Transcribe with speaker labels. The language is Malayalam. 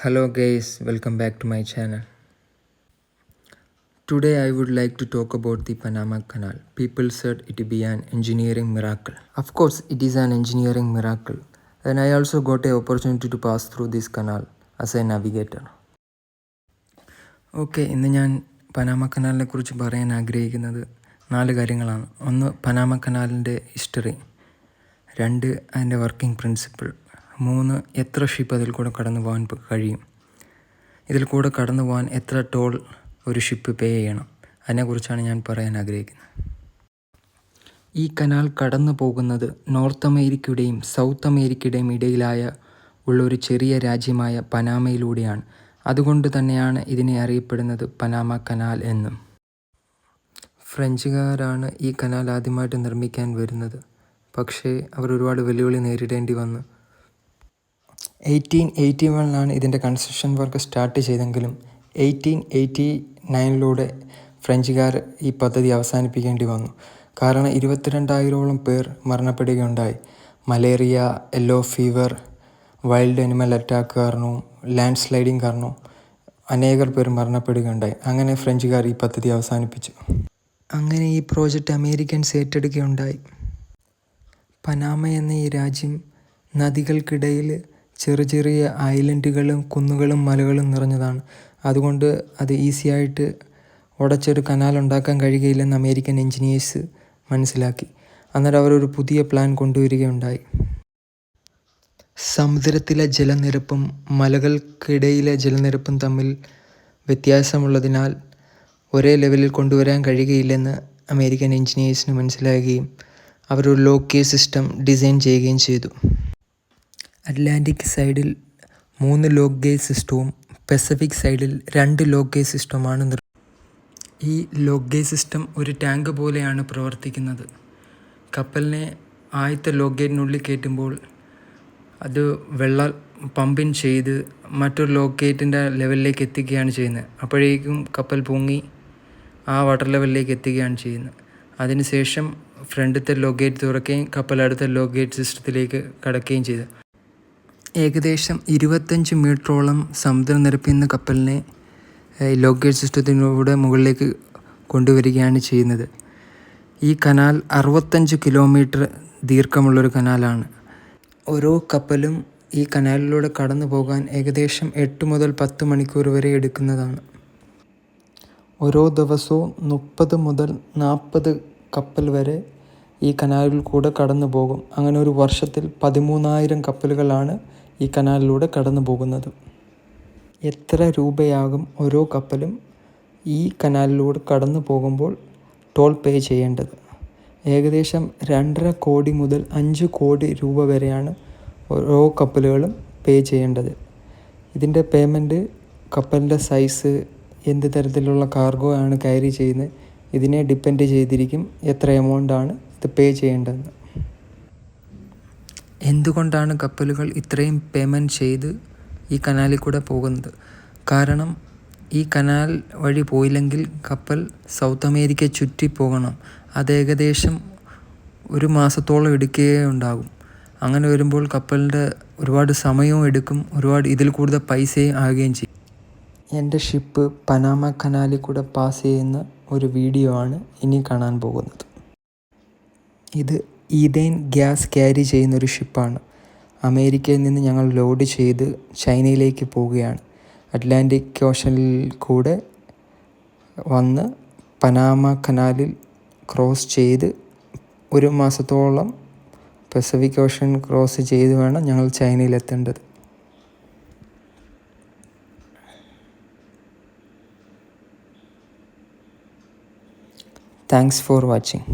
Speaker 1: Hello guys, welcome back to my channel. Today I would like to talk about the Panama Canal. People said it be an engineering miracle. Of course, it is an engineering miracle. And I also got an opportunity to pass through this canal as a navigator. Okay, ഇന്ന് ഞാൻ പനാമ കനാലിനെ കുറിച്ച് പറയാൻ ആഗ്രഹിക്കുന്നത് 4 കാര്യങ്ങളാണ്. 1, പനാമ കനാലിൻ്റെ ഹിസ്റ്ററി. 2, അതിൻ്റെ വർക്കിംഗ് പ്രിൻസിപ്പിൾ. 3, എത്ര ഷിപ്പ് അതിൽ കൂടെ കടന്നു പോകാൻ കഴിയും. ഇതിൽ കൂടെ കടന്നു പോകാൻ എത്ര ടോൾ ഒരു ഷിപ്പ് പേ ചെയ്യണം. അതിനെക്കുറിച്ചാണ് ഞാൻ പറയാൻ ആഗ്രഹിക്കുന്നത്. ഈ കനാൽ കടന്നു പോകുന്നത് നോർത്ത് അമേരിക്കയുടെയും സൗത്ത് അമേരിക്കയുടെയും ഇടയിലായ ഉള്ള ഒരു ചെറിയ രാജ്യമായ പനാമയിലൂടെയാണ്. അതുകൊണ്ട് തന്നെയാണ് ഇതിനെ അറിയപ്പെടുന്നത് പനാമ കനാൽ എന്നും. ഫ്രഞ്ചുകാരാണ് ഈ കനാൽ ആദ്യമായിട്ട് നിർമ്മിക്കാൻ വരുന്നത്. പക്ഷേ അവർ ഒരുപാട് വെല്ലുവിളി നേരിടേണ്ടി വന്നു. 1881 ഇതിൻ്റെ കൺസ്ട്രക്ഷൻ വർക്ക് സ്റ്റാർട്ട് ചെയ്തെങ്കിലും 1889 ഫ്രഞ്ചുകാർ ഈ പദ്ധതി അവസാനിപ്പിക്കേണ്ടി വന്നു. കാരണം 22,000 പേർ മരണപ്പെടുകയുണ്ടായി. Malaria, yellow fever, wild animal attack കാരണവും ലാൻഡ് സ്ലൈഡിങ് കാരണവും അനേകം പേർ മരണപ്പെടുകയുണ്ടായി. അങ്ങനെ ഫ്രഞ്ചുകാർ ഈ പദ്ധതി അവസാനിപ്പിച്ചു. അങ്ങനെ ഈ പ്രോജക്റ്റ് അമേരിക്കൻസ് ഏറ്റെടുക്കുകയുണ്ടായി. പനാമ എന്ന ഈ രാജ്യം നദികൾക്കിടയിൽ ചെറിയ ഐലൻഡുകളും കുന്നുകളും മലകളും നിറഞ്ഞതാണ്. അതുകൊണ്ട് അത് ഈസിയായിട്ട് ഉടച്ചൊരു കനാൽ ഉണ്ടാക്കാൻ കഴിയുകയില്ലെന്ന് അമേരിക്കൻ എഞ്ചിനീയേഴ്സ് മനസ്സിലാക്കി. അന്നേരം അവരൊരു പുതിയ പ്ലാൻ കൊണ്ടുവരികയുണ്ടായി. സമുദ്രത്തിലെ ജലനിരപ്പും മലകൾക്കിടയിലെ ജലനിരപ്പും തമ്മിൽ വ്യത്യാസമുള്ളതിനാൽ ഒരേ ലെവലിൽ കൊണ്ടുവരാൻ കഴിയുകയില്ലെന്ന് അമേരിക്കൻ എഞ്ചിനീയേഴ്സിന് മനസ്സിലാകുകയും അവരൊരു ലോക്ക് ഗേജ് സിസ്റ്റം ഡിസൈൻ ചെയ്യുകയും ചെയ്തു. അറ്റ്ലാന്റിക് സൈഡിൽ 3 ലോക്ക് ഗേജ് സിസ്റ്റവും പസഫിക് സൈഡിൽ 2 ലോക്ക് ഗേജ് സിസ്റ്റമാണ്. ഈ ലോക്ക് ഗേജ് സിസ്റ്റം ഒരു ടാങ്ക് പോലെയാണ് പ്രവർത്തിക്കുന്നത്. കപ്പലിനെ ആദ്യത്തെ ലോക്ക് ഗേറ്റിനുള്ളിൽ കയറ്റുമ്പോൾ അത് വെള്ളം പമ്പിൻ ചെയ്ത് മറ്റൊരു ലോക്ക് ഗേറ്റിൻ്റെ ലെവലിലേക്ക് എത്തിക്കുകയാണ് ചെയ്യുന്നത്. അപ്പോഴേക്കും കപ്പൽ പൊങ്ങി ആ വാട്ടർ ലെവലിലേക്ക് എത്തുകയാണ് ചെയ്യുന്നത്. അതിനുശേഷം ഫ്രണ്ടിലത്തെ ലോക്ക് ഗേറ്റ് തുറക്കുകയും കപ്പൽ അടുത്ത ലോക്ക് ഗേറ്റ് സിസ്റ്റത്തിലേക്ക് കടക്കുകയും ചെയ്തു. ഏകദേശം 25 മീറ്ററോളം സമുദ്രനിരപ്പിൽ നിന്ന് കപ്പലിനെ ലോക്ക് ഗേറ്റ് സിസ്റ്റത്തിലൂടെ മുകളിലേക്ക് കൊണ്ടുവരികയാണ് ചെയ്യുന്നത്. ഈ കനാൽ 65 കിലോമീറ്റർ ദീർഘമുള്ളൊരു കനാലാണ്. ഓരോ കപ്പലും ഈ കനാലിലൂടെ കടന്നു പോകാൻ ഏകദേശം 8 മുതൽ 10 മണിക്കൂർ വരെ എടുക്കുന്നതാണ്. ഓരോ ദിവസവും 30 മുതൽ 40 കപ്പൽ വരെ ഈ കനാലിൽ കൂടെ കടന്നു പോകും. അങ്ങനെ ഒരു വർഷത്തിൽ 13,000 കപ്പലുകളാണ് ഈ കനാലിലൂടെ കടന്നു പോകുന്നത്. എത്ര രൂപയാകും ഓരോ കപ്പലും ഈ കനാലിലൂടെ കടന്നു പോകുമ്പോൾ ടോൾ പേ ചെയ്യേണ്ടത്? ഏകദേശം 2.5 കോടി മുതൽ 5 കോടി രൂപ വരെയാണ് ഓരോ കപ്പലുകളും പേ ചെയ്യേണ്ടത്. ഇതിൻ്റെ പേയ്മെൻറ്റ് കപ്പലിൻ്റെ സൈസ്, എന്ത് തരത്തിലുള്ള കാർഗോ ആണ് ക്യാരി ചെയ്യുന്നത്, ഇതിനെ ഡിപ്പെൻഡ് ചെയ്തിരിക്കും എത്ര എമൗണ്ടാണ് ഇത് പേ ചെയ്യേണ്ടതെന്ന്. എന്തുകൊണ്ടാണ് കപ്പലുകൾ ഇത്രയും പേയ്മെൻറ്റ് ചെയ്ത് ഈ കനാലിൽ കൂടെ പോകുന്നത്? കാരണം ഈ കനാൽ വഴി പോയില്ലെങ്കിൽ കപ്പൽ സൗത്ത് അമേരിക്ക ചുറ്റി പോകണം. അത് ഏകദേശം 1 മാസത്തോളം എടുക്കുകയുണ്ടാകും. അങ്ങനെ വരുമ്പോൾ കപ്പലിൻ്റെ ഒരുപാട് സമയവും എടുക്കും, ഇതിൽ കൂടുതൽ പൈസയും ആകുകയും ചെയ്യും. എൻ്റെ ഷിപ്പ് പനാമ കനാലിൽ കൂടെ പാസ് ചെയ്യുന്ന ഒരു വീഡിയോ ആണ് ഇനി കാണാൻ പോകുന്നത്. ഇത് ഈഥേൻ ഗ്യാസ് ക്യാരി ചെയ്യുന്നൊരു ഷിപ്പാണ്. അമേരിക്കയിൽ നിന്ന് ഞങ്ങൾ ലോഡ് ചെയ്ത് ചൈനയിലേക്ക് പോവുകയാണ്. അറ്റ്ലാന്റിക് ഓഷനിൽ കൂടെ വന്ന് പനാമ കനാലിൽ ക്രോസ് ചെയ്ത് 1 മാസത്തോളം പസഫിക് ഓഷൻ ക്രോസ് ചെയ്ത് വേണം ഞങ്ങൾ ചൈനയിലെത്തേണ്ടത്. Thanks for watching.